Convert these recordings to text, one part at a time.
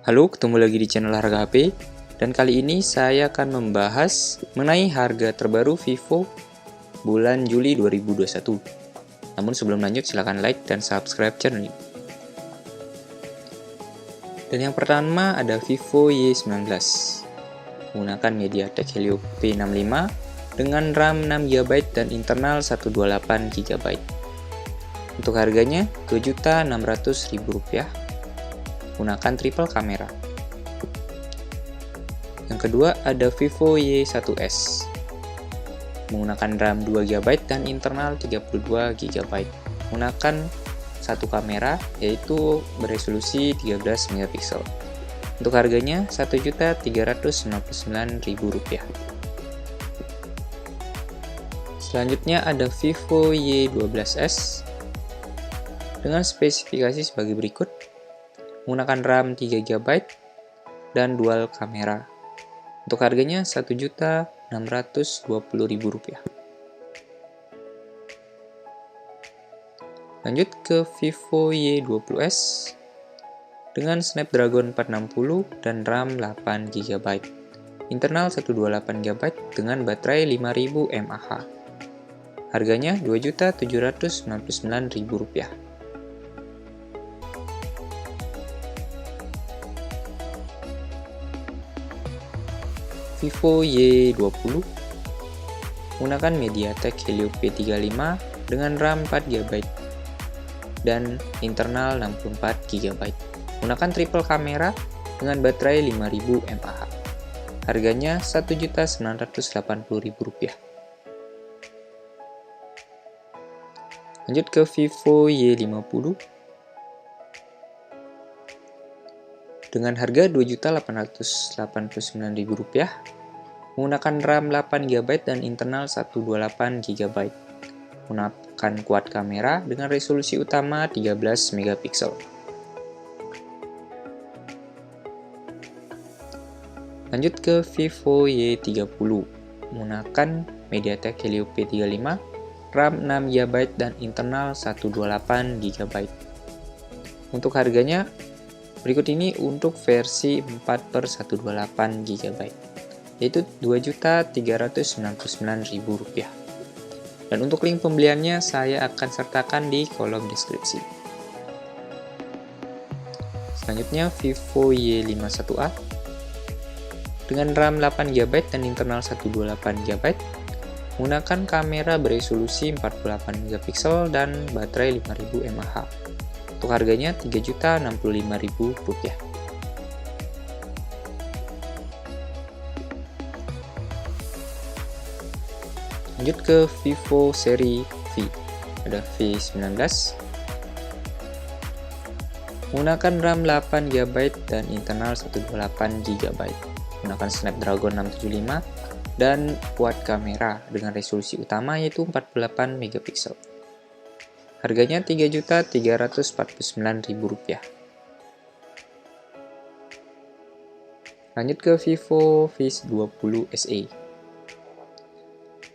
Halo, ketemu lagi di channel Harga HP, dan kali ini saya akan membahas mengenai harga terbaru Vivo bulan Juli 2021. Namun sebelum lanjut, silahkan like dan subscribe channel ini. Dan yang pertama ada Vivo Y19, menggunakan MediaTek Helio P65 dengan RAM 6GB dan internal 128GB. Untuk harganya Rp2.600.000, menggunakan triple kamera. Yang kedua ada Vivo Y1s, menggunakan RAM 2GB dan internal 32GB, menggunakan satu kamera yaitu beresolusi 13MP. Untuk harganya Rp1.399.000. Selanjutnya ada Vivo Y12s dengan spesifikasi sebagai berikut, menggunakan RAM 3GB dan dual kamera. Untuk harganya Rp1.620.000. Lanjut ke Vivo Y20s dengan Snapdragon 460 dan RAM 8GB, internal 128GB dengan baterai 5000 mAh. Harganya Rp2.799.000. Vivo Y20 menggunakan MediaTek Helio P35 dengan RAM 4GB dan internal 64GB, menggunakan triple kamera dengan baterai 5000 mAh. Harganya Rp1.980.000. Lanjut ke Vivo Y50 dengan harga Rp2.889.000, menggunakan RAM 8GB dan internal 128GB, menggunakan quad kamera dengan resolusi utama 13MP. Lanjut ke Vivo Y30, menggunakan MediaTek Helio P35, RAM 6GB dan internal 128GB. Untuk harganya berikut ini untuk versi 4/128GB, yaitu Rp2.399.000. Dan untuk link pembeliannya saya akan sertakan di kolom deskripsi. Selanjutnya Vivo Y51a dengan RAM 8GB dan internal 128GB, menggunakan kamera beresolusi 48MP dan baterai 5000 mAh. Untuk harganya Rp3.065.000. Lanjut ke Vivo seri V. Ada V19 menggunakan RAM 8GB dan internal 128GB, menggunakan Snapdragon 675 dan quad kamera dengan resolusi utama yaitu 48MP. Harganya Rp3.349.000. Lanjut ke Vivo V20 SE.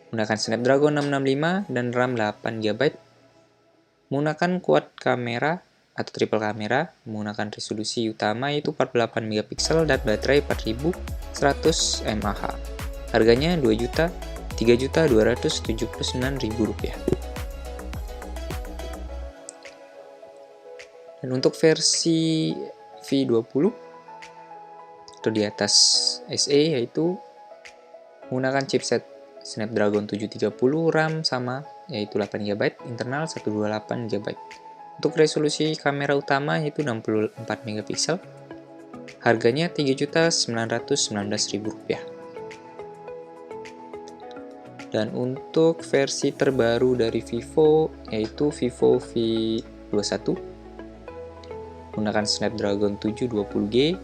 Menggunakan Snapdragon 665 dan RAM 8GB, menggunakan quad kamera atau triple kamera, menggunakan resolusi utama yaitu 48MP dan baterai 4100 mAh. Harganya Rp3.279.000. Dan untuk versi V20 atau di atas SE yaitu menggunakan chipset Snapdragon 730, RAM sama yaitu 8GB, internal 128GB. Untuk resolusi kamera utama yaitu 64MP. Harganya Rp3.919.000. Dan untuk versi terbaru dari Vivo yaitu Vivo V21, menggunakan Snapdragon 720G,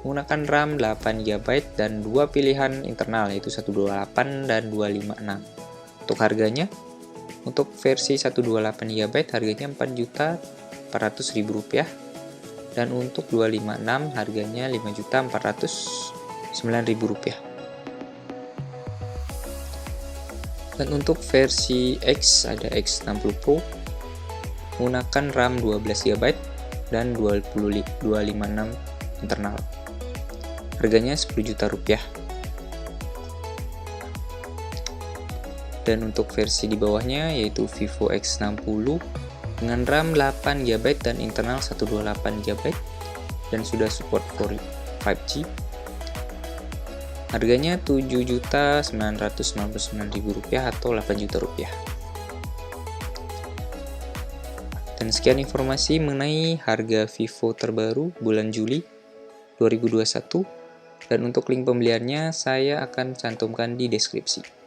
menggunakan RAM 8GB dan dua pilihan internal yaitu 128 dan 256. Untuk harganya, untuk versi 128GB harganya Rp4.400.000 dan untuk 256 harganya Rp5.409.000. Dan untuk versi X ada X60 Pro menggunakan RAM 12GB dan 256 internal. Harganya 10 juta rupiah. Dan untuk versi di bawahnya yaitu Vivo X60 dengan RAM 8GB dan internal 128GB dan sudah support for 5G. Harganya Rp7.999.000 atau Rp8 juta. Dan sekian informasi mengenai harga Vivo terbaru bulan Juli 2021. Dan untuk link pembeliannya saya akan cantumkan di deskripsi.